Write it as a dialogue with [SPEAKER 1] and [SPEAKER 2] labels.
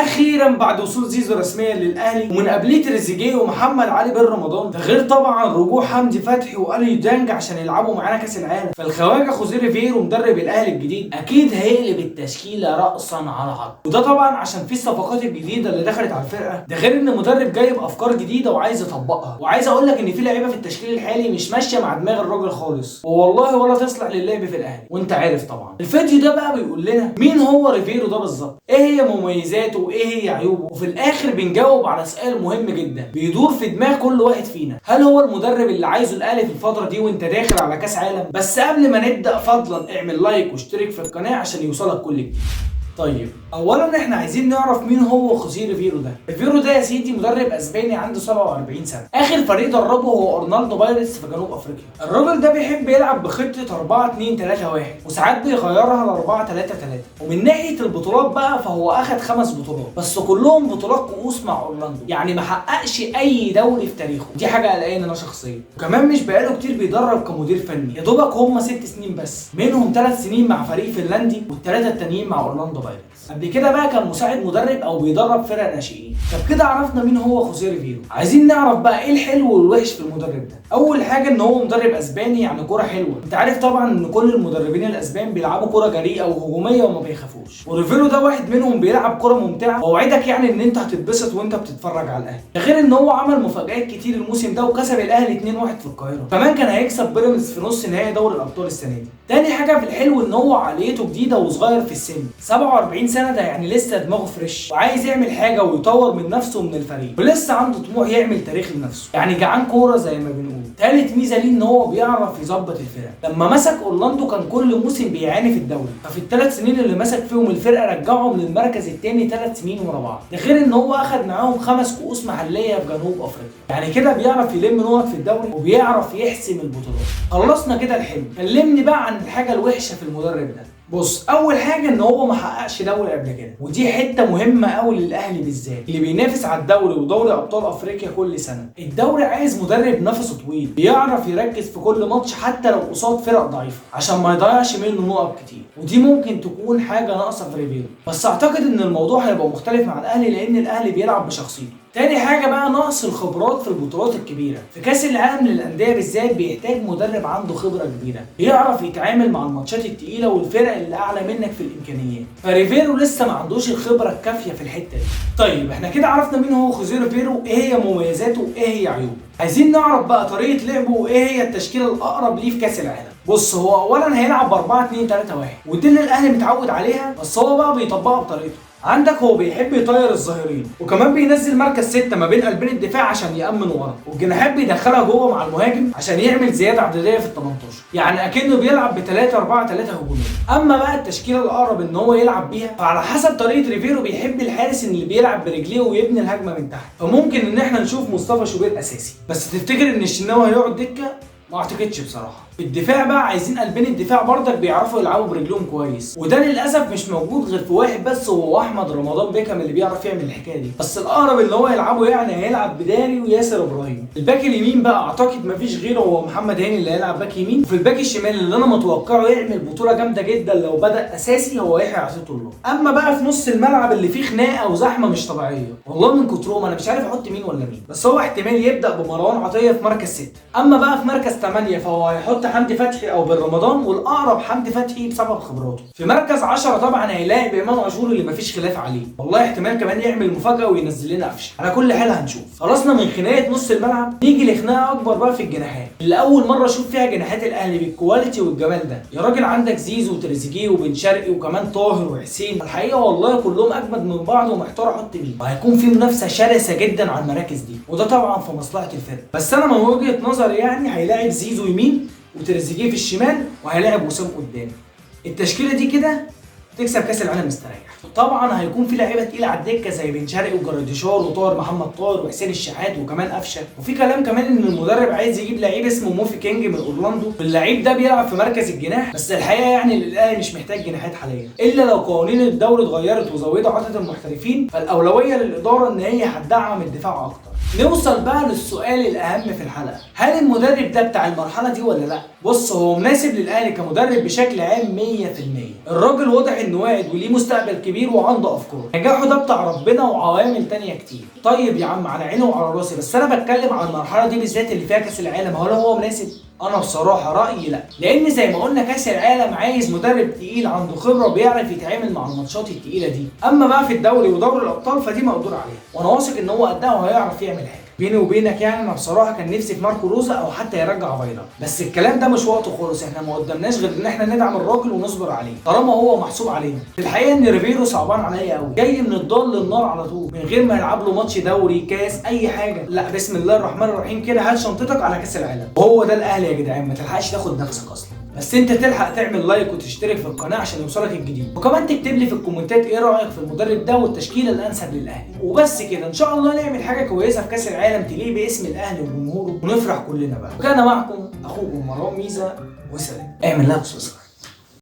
[SPEAKER 1] اخيرا بعد وصول زيزو رسميا للاهلي ومن قبليه تريزيجيه ومحمد علي بن رمضان، ده غير طبعا رجوع حمدي فتحي واليو ديانج عشان يلعبوا معانا كاس العالم. فالخواجه خوزيه ريفيرو مدرب الاهلي الجديد اكيد هيقلب التشكيله راسا على عقب، وده طبعا عشان في الصفقات الجديده اللي دخلت على الفرقه، ده غير ان مدرب جايب افكار جديده وعايز يطبقها. وعايز اقول لك ان في لعيبه في التشكيل الحالي مش ماشيه مع دماغ الراجل خالص، والله ولا تصلح للعب في الاهلي، وانت عارف طبعا. الفيديو ده بقى بيقول لنا مين هو ريفيرو ده بالظبط، ايه هي مميزاته وايه هي عيوبه، وفي الاخر بنجاوب على سؤال مهم جدا بيدور في دماغ كل واحد فينا: هل هو المدرب اللي عايزه الاهلي في الفتره دي وانت داخل على كاس عالم؟ بس قبل ما نبدا فضلا اعمل لايك واشترك في القناه عشان يوصلك كل جديد. طيب اولا احنا عايزين نعرف مين هو خوزيه ريفيرو ده. ريفيرو ده يا سيدي مدرب اسباني عنده 47 سنه، اخر فريق دربه هو اورلاندو بايرتس في جنوب افريقيا. الراجل ده بيحب يلعب بخطه 4-2-3-1 وساعات بيغيرها ل 4-3-3. ومن ناحيه البطولات بقى فهو اخد 5 بطولات بس كلهم بطولات كؤوس مع اورلاندو، يعني ما حققش اي دوري في تاريخه، دي حاجه قلقانه انا شخصيا. وكمان مش بقاله كتير بيدرب كمدير فني، يا دوبك هم 6 سنين بس، منهم 3 سنين مع فريق فنلندي والثلاثه التانيين مع اورلاندو بايرتس. قبل كده بقى كان مساعد مدرب او بيدرب فرق ناشئين. طب كده عرفنا مين هو خوزيه ريفيرو، عايزين نعرف بقى ايه الحلو والوحش في المدرب ده. اول حاجه ان هو مدرب اسباني، يعني كوره حلوه. انت عارف طبعا ان كل المدربين الاسبان بيلعبوا كوره جريئه وهجوميه وما بيخافوش، وريفيرو ده واحد منهم بيلعب كوره ممتعه، واوعدك يعني ان انت هتتبسط وانت بتتفرج على الاهلي. ده غير ان هو عمل مفاجآت كتير الموسم ده وكسب الاهلي 2-1 في القاهره، كمان كان هيكسب بيراميدز في نص نهائي دوري الابطال السنه دي. تاني حاجه في الحلو ان هو عقليته جديده وصغير في السن، 47 سنه، ده يعني لسه دماغه فريش وعايز يعمل حاجه ويطور من نفسه ومن الفريق، ولسه عنده طموح يعمل تاريخ لنفسه، يعني جعان كوره زي ما بنقول. تالت ميزه ليه ان هو بيعرف يظبط الفرق. لما مسك اورلاندو كان كل موسم بيعاني في الدوري، ففي الثلاث سنين اللي مسك فيهم الفرقه رجعهم للمركز الثاني 3 سنين ورا بعض. ده غير ان هو اخذ معاهم 5 كؤوس محليه في جنوب افريقيا، يعني كده بيعرف يلم نقط في الدوري وبيعرف يحسم البطولات. خلصنا كده الحلو، كلمني بقى عن الحاجه الوحشه في المدرب ده. بص، اول حاجه ان هو ما حققش دوري قبل كده، ودي حته مهمه قوي للاهلي بالذات اللي بينافس على الدوري ودوري ابطال افريقيا كل سنه. الدوري عايز مدرب نفسه طويل بيعرف يركز في كل ماتش حتى لو قصاد فرق ضعيفه عشان ما يضيعش منه نقط كتير، ودي ممكن تكون حاجه ناقصه في ريفيرو. بس اعتقد ان الموضوع هيبقى مختلف مع الاهلي لان الاهلي بيلعب بشخصيته. تاني حاجه بقى نقص الخبرات في البطولات الكبيره. في كاس العالم للانديه بالذات بيحتاج مدرب عنده خبره كبيره بيعرف يتعامل مع الماتشات التقيله والفرق اللي اعلى منك في الامكانيات، فريفيرو لسه ما عندوش الخبره الكافيه في الحته دي. طيب احنا كده عرفنا مين هو خوزيه ريفيرو، ايه هي مميزاته وايه هي عيوبه. عايزين نعرف بقى طريقه لعبه وايه هي التشكيله الاقرب ليه في كاس العالم. بص، هو اولا هيلعب 4-2-3-1 ودي اللي الاهلي متعود عليها، بس هو بقى بيطبقها بطريقته. عندك هو بيحب يطير الظاهرين وكمان بينزل مركز 6 ما بين قلبين الدفاع عشان يأمن ورا، والجناحات بيدخلها جوه مع المهاجم عشان يعمل زياده عدديه في ال 18، يعني اكنه بيلعب ب 3-4-3 هجوميه. اما بقى التشكيله الاقرب ان هو يلعب بيها فعلى حسب طريقه ريفيرو بيحب الحارس اللي بيلعب برجليه ويبني الهجمه من تحت، فممكن ان احنا نشوف مصطفى شوبير اساسي. بس تفتكر ان الشناوي هيقعد دكه؟ ما اعتقدش بصراحه. في الدفاع بقى عايزين قلبين الدفاع برضك بيعرفوا يلعبوا برجلهم كويس، وده للاسف مش موجود غير في واحد بس وهو احمد رمضان بيكهام اللي بيعرف يعمل الحكايه دي. بس الاقرب اللي هو يلعبه يعني هيلعب بداري وياسر ابراهيم. الباك اليمين بقى اعتقد مفيش غيره هو محمد هاني اللي هيلعب باك يمين، وفي الباك الشمال اللي انا متوقعه يعمل بطوله جامده جدا لو بدا اساسي هو يحيى عطيه الله. اما بقى في نص الملعب اللي فيه خناقه وزحمه مش طبيعيه، والله من كترهم انا مش عارف احط مين ولا مين، بس هو احتمال يبدا بمروان عطيه في مركز 6. اما بقى في مركز 8 فهو هيحط حمدي فتحي او بن رمضان، والاقرب حمدي فتحي بسبب خبراته. في مركز 10 طبعا هيلاعب امام عاشور اللي مفيش خلاف عليه، والله احتمال كمان يعمل مفاجاه وينزل لنا قفشه. على كل حال هنشوف. خلصنا من خناقه نص الملعب، نيجي لخناقه اكبر بقى في الجناحات اللي اول مره اشوف فيها جناحات الاهلي بالكواليتي والجمال ده. يا راجل عندك زيزو وتريزيجيه وبن شرقي وكمان طاهر وحسين، الحقيقه والله كلهم اجمد من بعض ومحتار احط مين، وهيكون في منافسه شرسه جدا على المراكز دي، وده طبعا في مصلحه الفرقه. بس انا من وجهه نظري يعني هيلاعب زيزو يمين وتريزيجيه في الشمال وهيلاعب وسام قدام. التشكيله دي كده تكسب كاس العالم مستريح. طبعا هيكون في لعيبه تقيله على الدكه زي بن شرقي وجراديشار وطاهر محمد طاهر وحسين الشحات وكمان قفشه، وفي كلام كمان ان المدرب عايز يجيب لعيب اسمه موفي كينج من اورلاندو، واللعيب ده بيلعب في مركز الجناح، بس الحقيقه يعني الاهلي مش محتاج جناحات حاليا الا لو قوانين الدوري اتغيرت وزودوا عدد المحترفين، فالاولويه للاداره ان هي هتدعم الدفاع اكتر. نوصل بقى للسؤال الاهم في الحلقه، هل المدرب ده بتاع المرحله دي ولا لا؟ بص، هو مناسب للاهلي كمدرب بشكل عام 100%. الراجل واضح انه واعد وليه مستقبل كبير وعنده افكار، نجاحه ده بتاع ربنا وعوامل تانية كتير. طيب يا عم، على عيني وعلى راسي، بس انا بتكلم عن المرحله دي بالذات اللي فيها كاس العالم، هو مناسب؟ انا بصراحه رايي لا، لان زي ما قلنا كاس العالم عايز مدرب تقيل عنده خبره بيعرف يتعامل مع الماتشات التقيله دي. اما بقى في الدوري ودوري الابطال فدي مقدور عليها، وانا واثق ان هو قدها وهيعرف يعمل حاجه. بيني وبينك يعني انا بصراحه كان نفسي في ماركو روزا او حتى يرجع فايلر، بس الكلام ده مش وقته خالص. احنا ما قدامناش غير ان احنا ندعم الراجل ونصبر عليه طالما هو محسوب علينا. في الحقيقه ان ريفيرو صعبان عليا قوي، جاي من الضال للنار على طول من غير ما يلعب له ماتش دوري كاس اي حاجه. لا، بسم الله الرحمن الرحيم كده، هات شنطتك على كاس العالم. وهو ده الاهلي يا جدعان، ما تلحقش تاخد نفسك اصلا. بس انت تلحق تعمل لايك وتشترك في القناه عشان يوصلك الجديد، وكمان تكتب لي في الكومنتات ايه رايك في المدرب ده والتشكيله الانسب للاهلي. وبس كده، ان شاء الله نعمل حاجه كويسه في كاس العالم تليق باسم الاهلي وجمهوره ونفرح كلنا بقى. وكان معكم اخوكم مروان ميزه، وسلام. اعمل لايك وسبسكرايب.